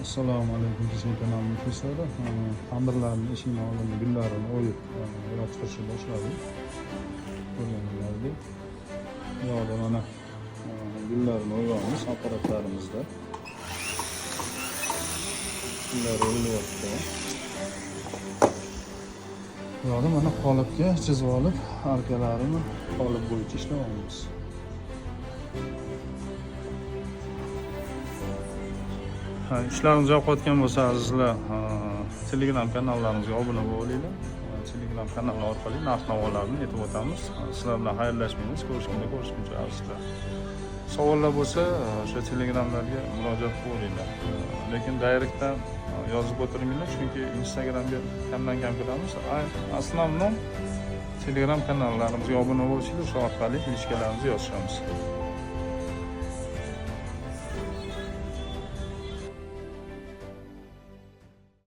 Assalomu alaykum, bizning kanal muxlislari. Tandirlarni eshigini oldingi gullarini o'yib yo'q chiqarishni boshladik. Ko'rganingizdek, bu yoqda mana gullarni o'yganmiz apparatlarimizda. Gullar o'yilyapti. Bu yoqda mana qolipga chizib olib, arkalarini qolip bo'yicha ishlayapmiz. İşleriniz yoqayotgan bo'lsa, azizlar, Telegram kanallarimizga obuna bo'linglar. Telegram kanali orqali narx-navolarni aytib o'tamiz. Sizlar bilan xayrlashmaymiz. Ko'rishguncha azizlar. Savollar bo'lsa, o'sha Telegramlarga murojaat qilinglar. Lekin direktdan yozib o'tiringlar, chunki Instagramga kamdan-kam kiramiz. Основном Telegram kanallarimizga obuna bo'lishinglar, o'sha orqali ingichkalarimizni yozishamiz.